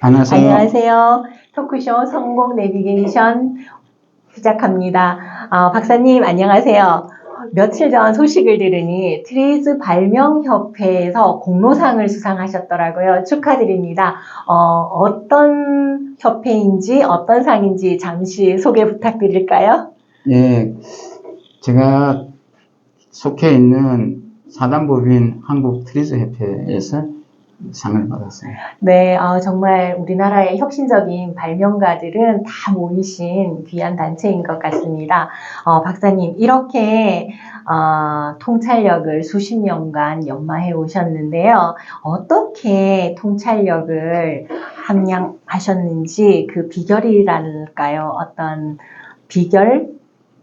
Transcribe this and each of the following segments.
안녕하세요. 안녕하세요. 토크쇼 성공 내비게이션 시작합니다. 박사님 안녕하세요. 며칠 전 소식을 들으니 트레이스 발명협회에서 공로상을 수상하셨더라고요. 축하드립니다. 어떤 협회인지 어떤 상인지 잠시 소개 부탁드릴까요? 예, 제가 속해 있는 사단법인 한국트레이스협회에서 상을 받았어요. 네, 정말 우리나라의 혁신적인 발명가들은 다 모이신 귀한 단체인 것 같습니다. 박사님, 이렇게 통찰력을 수십 년간 연마해 오셨는데요. 어떻게 통찰력을 함양하셨는지 그 비결이랄까요? 어떤 비결,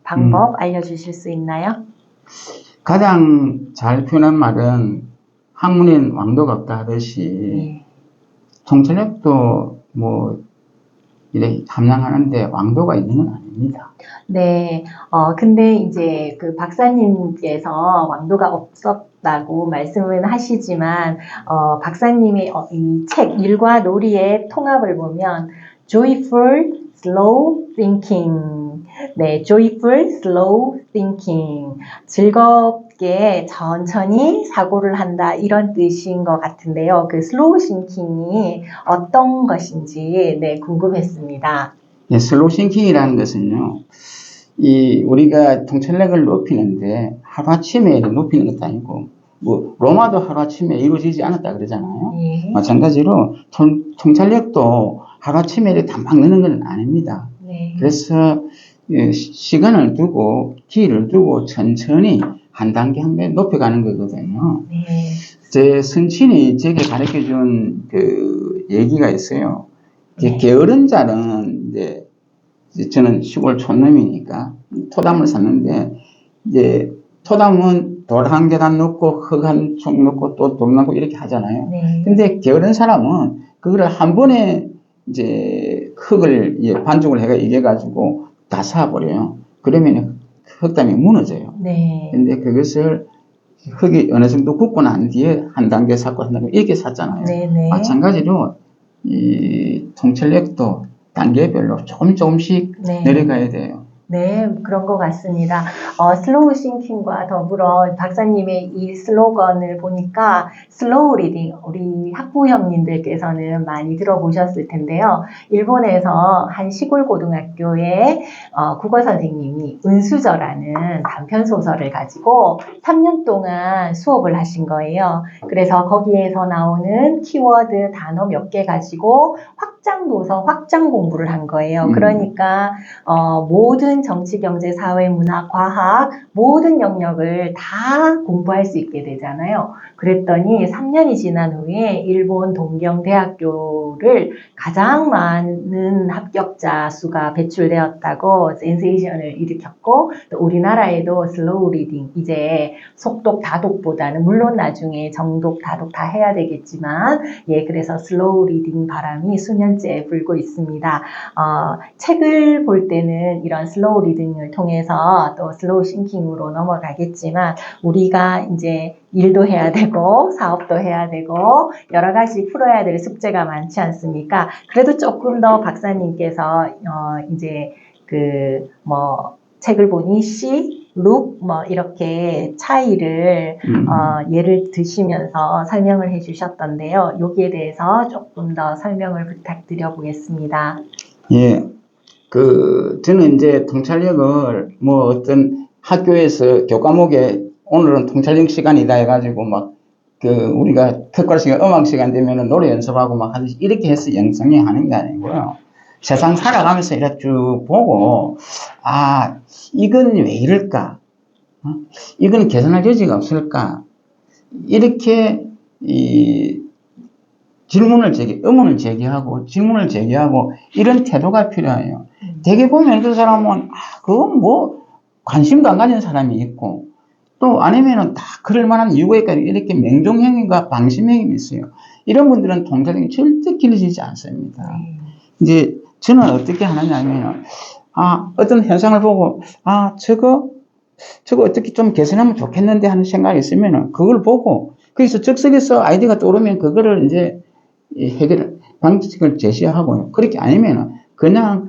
방법 알려주실 수 있나요? 가장 잘 표현한 말은 학문인 왕도가 없다 하듯이 통찰력도 뭐 이렇게 함양하는데 왕도가 있는 건 아닙니다. 네, 근데 이제 그 박사님께서 왕도가 없었다고 말씀은 하시지만, 박사님의 이 책 일과 놀이의 통합을 보면, joyful, slow thinking. 네, joyful, slow thinking. 즐겁게 천천히 사고를 한다. 이런 뜻인 것 같은데요. 그 slow thinking이 어떤 것인지, 네, 궁금했습니다. 예, 슬로우 싱킹이라는 것은요, 우리가 통찰력을 높이는데 하루아침에 높이는 것도 아니고, 뭐, 로마도 하루아침에 이루어지지 않았다 그러잖아요. 예. 마찬가지로 통찰력도 하루아침에 다 막 느는 건 아닙니다. 네. 그래서 시간을 두고, 기회를 두고 천천히 한 단계 한 배 높여가는 거거든요. 네. 제 선친이 제게 가르쳐 준 그 얘기가 있어요. 네. 게으른 자는 이제 저는 시골 촌놈이니까 토담을 샀는데 이제 토담은 돌 한 계단 넣고 흙 한 쪽 넣고 또 돌 넣고 이렇게 하잖아요. 네. 근데 게으른 사람은 그거를 한 번에 이제 흙을 반죽을 해가 이겨 가지고 다 쌓아버려요. 그러면 흙담이 무너져요. 네. 근데 그것을 흙이 어느 정도 굳고 난 뒤에 한 단계 쌓고 한 단계 이렇게 쌓잖아요. 네네. 마찬가지로 이 통찰력도 단계별로 조금씩 네. 내려가야 돼요. 네, 그런 것 같습니다. 슬로우 싱킹과 더불어 박사님의 이 슬로건을 보니까 슬로우 리딩, 우리 학부 형님들께서는 많이 들어보셨을 텐데요. 일본에서 한 시골 고등학교의 국어 선생님이 은수저라는 단편 소설을 가지고 3년 동안 수업을 하신 거예요. 그래서 거기에서 나오는 키워드 단어 몇 개 가지고 확장 도서, 확장 공부를 한 거예요. 그러니까 모든 정치, 경제, 사회, 문화, 과학 모든 영역을 다 공부할 수 있게 되잖아요. 그랬더니 3년이 지난 후에 일본 동경대학교를 가장 많은 합격자 수가 배출되었다고 센세이션을 일으켰고, 또 우리나라에도 슬로우 리딩, 이제 속독, 다독보다는 물론 나중에 정독, 다독 다 해야 되겠지만, 그래서 슬로우 리딩 바람이 수년째 불고 있습니다. 책을 볼 때는 이런 슬로우 리딩을 통해서 또 슬로우 싱킹으로 넘어가겠지만, 우리가 이제 일도 해야 되고 사업도 해야 되고 여러 가지 풀어야 될 숙제가 많지 않습니까? 그래도 조금 더 박사님께서 이제 책을 보니 시, 룩 이렇게 차이를 예를 드시면서 설명을 해주셨던데요. 여기에 대해서 조금 더 설명을 부탁드려 보겠습니다. 예, 저는 이제 통찰력을 어떤 학교에서 교과목에 오늘은 통찰력 시간이다 해가지고 우리가 특별 시간, 음악 시간 되면은 노래 연습하고 하듯이 이렇게 해서 영상에 하는 게 아니고요. 세상 살아가면서 이렇게 쭉 보고, 이건 왜 이럴까? 이건 개선할 여지가 없을까? 이렇게 의문을 제기하고 질문을 제기하고 이런 태도가 필요해요. 되게 보면 그 사람은 그건 관심도 안 가진 사람이 있고, 또 아니면은 다 그럴 만한 이유가 있고 이렇게 맹종행위가 방심행위 있어요. 이런 분들은 통찰력이 절대 길러지지 않습니다. 이제 저는 어떻게 하느냐면 어떤 현상을 보고 저거 어떻게 좀 개선하면 좋겠는데 하는 생각이 있으면은 그걸 보고 거기서 즉석에서 아이디어가 떠오르면 그거를 이제 방식을 제시하고요. 그렇게 아니면은 그냥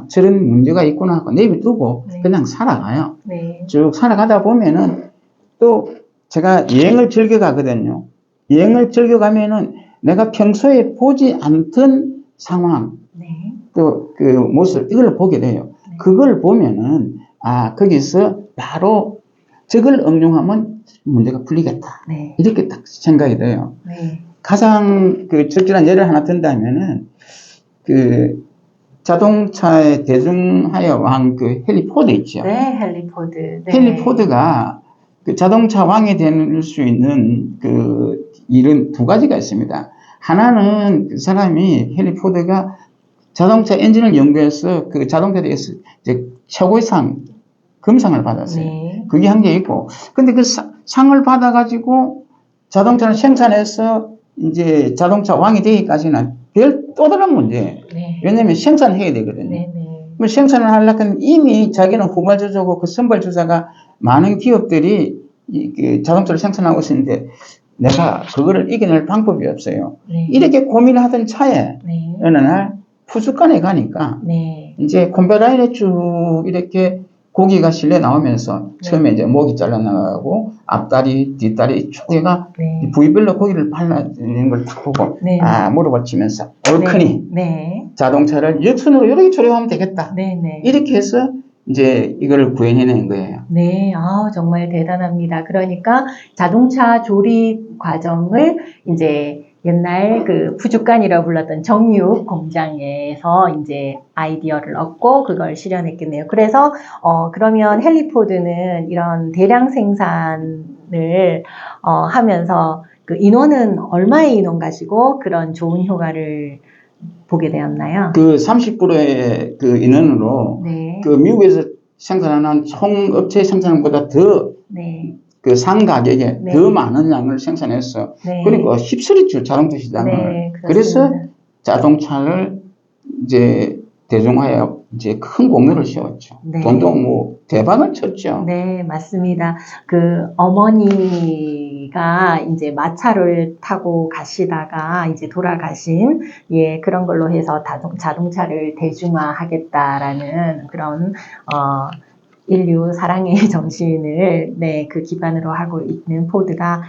저런 문제가 있구나 하고 내비두고 네. 그냥 살아가요. 네. 쭉 살아가다 보면은 또 제가 여행을 즐겨 가거든요. 여행을 즐겨 가면은 내가 평소에 보지 않던 상황, 네. 또 그 모습, 이걸 보게 돼요. 네. 그걸 보면은, 거기서 바로 저걸 응용하면 문제가 풀리겠다. 네. 이렇게 딱 생각이 돼요. 네. 가장 적절한 예를 하나 든다면은, 자동차의 대중하여 왕 헨리 포드 있죠. 네, 헨리 포드. 네. 헨리 포드가 자동차 왕이 될 수 있는 일은 두 가지가 있습니다. 하나는 그 사람이 헨리 포드가 자동차 엔진을 연구해서 자동차에 대해서 이제 최고의 상, 금상을 받았어요. 네. 그게 한 게 있고. 근데 상을 받아가지고 자동차를 생산해서 이제 자동차 왕이 되기까지는 또 다른 문제예요. 네. 왜냐면 생산해야 되거든요. 네. 네. 뭐 생산을 하려면 이미 자기는 후발주자고 그 선발주자가 많은 기업들이 자동차를 생산하고 있는데 내가 그거를 이겨낼 방법이 없어요. 네. 이렇게 고민을 하던 차에 네. 어느 날 푸주간에 가니까 네. 이제 콤베라인에 쭉 이렇게 고기가 실려 나오면서 네. 처음에 이제 목이 잘라나가고 앞다리, 뒷다리 쪽에가 네. 부위별로 고기를 발라내는 걸 딱 보고 네. 무릎을 치면서 옳거니 네. 자동차를 역순으로 이렇게 조립하면 되겠다. 네. 네. 이렇게 해서 이제 이걸 구현해낸 거예요. 네, 정말 대단합니다. 그러니까 자동차 조립 과정을 이제 옛날 푸주간이라고 불렀던 정육 공장에서 이제 아이디어를 얻고 그걸 실현했겠네요. 그래서, 그러면 헨리 포드는 이런 대량 생산을, 하면서 인원은 얼마의 인원 가지고 그런 좋은 효과를 보게 되었나요? 30%의 인원으로 네. 미국에서 생산하는 총 업체 생산보다 더 네. 상 가격에 네. 더 많은 양을 생산해서 네. 그러니까 휩쓸었죠 자동차 시장을. 네, 그래서 그렇습니다. 자동차를 이제 대중화에 이제 큰 공로를 세웠죠. 네. 돈도 뭐 대박을 쳤죠. 네, 맞습니다. 어머니가 이제 마차를 타고 가시다가 이제 돌아가신, 그런 걸로 해서 자동차를 대중화하겠다라는 그런, 인류 사랑의 정신을, 그 기반으로 하고 있는 포드가,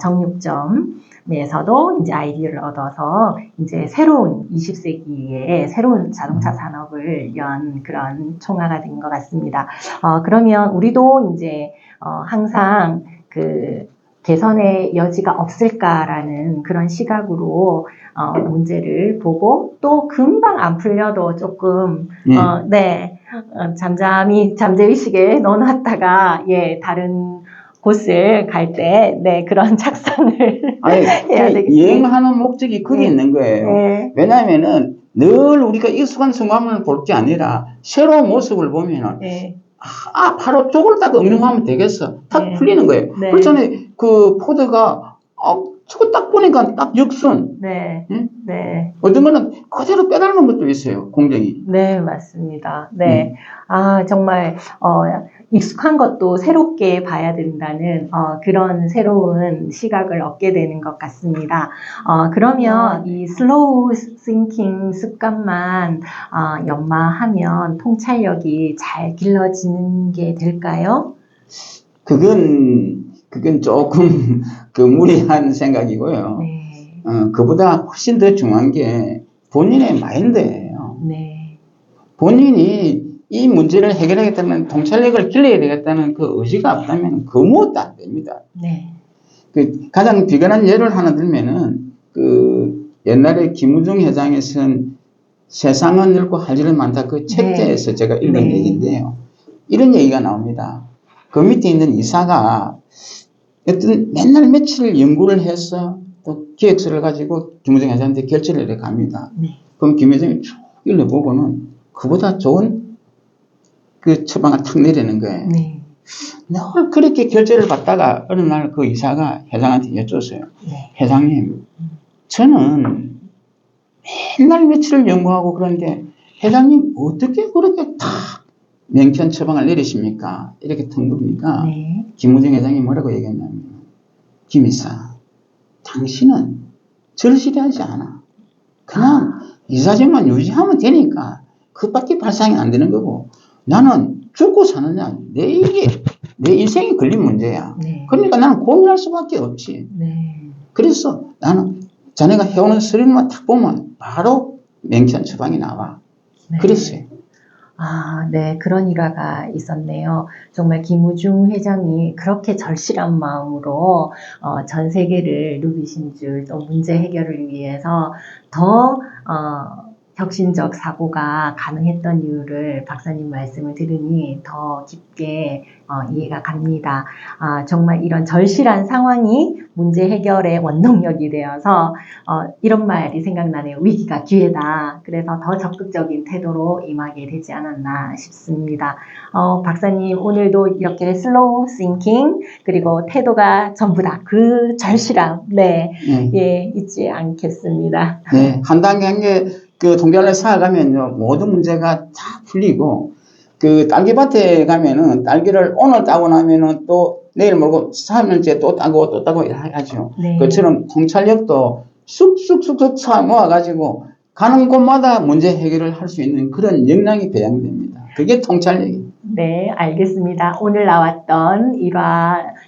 정육점에서도 이제 아이디어를 얻어서 이제 새로운 20세기의 새로운 자동차 산업을 연 그런 총화가 된 것 같습니다. 그러면 우리도 이제, 항상 개선의 여지가 없을까라는 그런 시각으로, 문제를 보고 또 금방 안 풀려도 조금, 잠재의식에 넣어놨다가, 다른 곳을 갈 때, 그런 착상을 해야 되겠죠. 여행하는 목적이 거기 있는 거예요. 네. 왜냐하면은 늘 우리가 익숙한 성감을 볼 게 아니라 새로운 모습을 보면은 네. 바로 저걸 딱 응용하면 되겠어. 딱 네. 풀리는 거예요. 네. 그렇잖아요. 포드가 저거 딱 보니까 딱 역순. 네. 응? 네. 어떤 거는 그대로 빼닮은 것도 있어요. 공정이. 네, 맞습니다. 네. 정말, 익숙한 것도 새롭게 봐야 된다는, 그런 새로운 시각을 얻게 되는 것 같습니다. 그러면 이 슬로우 싱킹 습관만, 연마하면 통찰력이 잘 길러지는 게 될까요? 그건 조금 무리한 생각이고요. 네. 그보다 훨씬 더 중요한 게 본인의 마인드예요. 네. 본인이 이 문제를 해결하겠다는 통찰력을 길러야 되겠다는 그 의지가 없다면 그 무엇도 안 됩니다. 네. 가장 비근한 예를 하나 들면은 옛날에 김우중 회장이 쓴 세상은 넓고 할 일은 많다 그 책자에서 제가 읽은 네. 얘기인데요. 이런 얘기가 나옵니다. 그 밑에 있는 이사가 맨날 며칠 연구를 해서 또 기획서를 가지고 김우중 회장한테 결제를 해 갑니다. 네. 그럼 김 회장이 쭉 읽어보고는 그보다 좋은 처방을 탁 내리는 거예요. 네. 늘 그렇게 결제를 받다가 어느 날 그 이사가 회장한테 여쭈었어요. 네. 회장님, 저는 맨날 며칠을 연구하고 그러는데 회장님 어떻게 그렇게 탁 명쾌한 처방을 내리십니까? 이렇게 턱 물으니까 네. 김우중 회장이 뭐라고 얘기했냐면 김 이사, 당신은 절실하지 않아. 그냥 이 사진만 유지하면 되니까 그밖에 발상이 안 되는 거고 나는 죽고 사느냐 내 인생이 걸린 문제야. 네. 그러니까 나는 고민할 수밖에 없지. 네. 그래서 나는 자네가 해오는 스릴만 딱 보면 바로 맹천 처방이 나와. 네. 그랬어요. 아, 네. 그런 일화가 있었네요. 정말 김우중 회장이 그렇게 절실한 마음으로 전 세계를 누비신 줄, 또 문제 해결을 위해서 더 혁신적 사고가 가능했던 이유를 박사님 말씀을 들으니 더 깊게 이해가 갑니다. 정말 이런 절실한 상황이 문제 해결의 원동력이 되어서 이런 말이 생각나네요. 위기가 기회다. 그래서 더 적극적인 태도로 임하게 되지 않았나 싶습니다. 박사님 오늘도 이렇게 슬로우 싱킹 그리고 태도가 전부다. 그 절실함 예, 잊지 않겠습니다. 네, 한 단계 한 개 그 동전을 쌓아가면요 모든 문제가 다 풀리고 그 딸기밭에 가면은 딸기를 오늘 따고 나면은 또 내일 모레 3년째 또 따고 하죠. 네. 그처럼 통찰력도 쑥쑥쑥쑥 쌓아 모아가지고 가는 곳마다 문제 해결을 할 수 있는 그런 역량이 배양됩니다. 그게 통찰력입니다. 네, 알겠습니다. 오늘 나왔던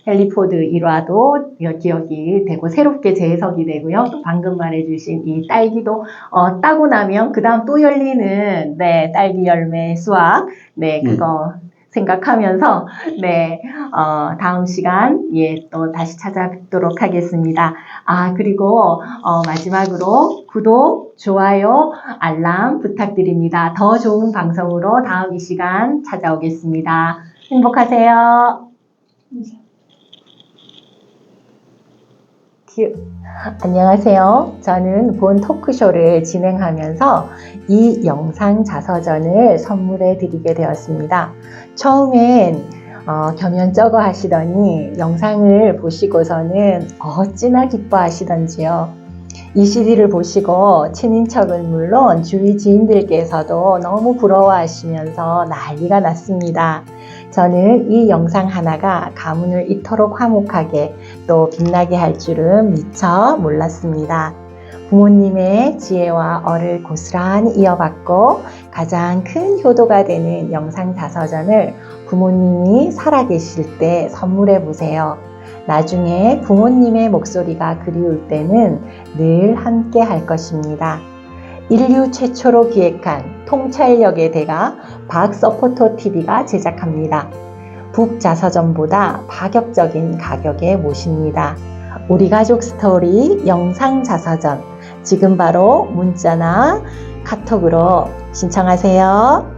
헨리 포드 일화도 기억이 되고 새롭게 재해석이 되고요. 또 방금 말해주신 이 딸기도 따고 나면 그 다음 또 열리는 딸기 열매 수확 그거 생각하면서 다음 시간 또 다시 찾아뵙도록 하겠습니다. 그리고 마지막으로 구독, 좋아요, 알람 부탁드립니다. 더 좋은 방송으로 다음 이 시간 찾아오겠습니다. 행복하세요. 안녕하세요. 저는 본 토크쇼를 진행하면서 이 영상 자서전을 선물해 드리게 되었습니다. 처음엔 겸연쩍어 하시더니 영상을 보시고서는 어찌나 기뻐하시던지요. 이 CD를 보시고 친인척은 물론 주위 지인들께서도 너무 부러워하시면서 난리가 났습니다. 저는 이 영상 하나가 가문을 이토록 화목하게 또 빛나게 할 줄은 미처 몰랐습니다. 부모님의 지혜와 어를 고스란히 이어받고 가장 큰 효도가 되는 영상 자서전을 부모님이 살아계실 때 선물해 보세요. 나중에 부모님의 목소리가 그리울 때는 늘 함께 할 것입니다. 인류 최초로 기획한 통찰력의 대가 박서포터TV가 제작합니다. 북자서전보다 파격적인 가격에 모십니다. 우리 가족 스토리 영상 자서전 지금 바로 문자나 카톡으로 신청하세요.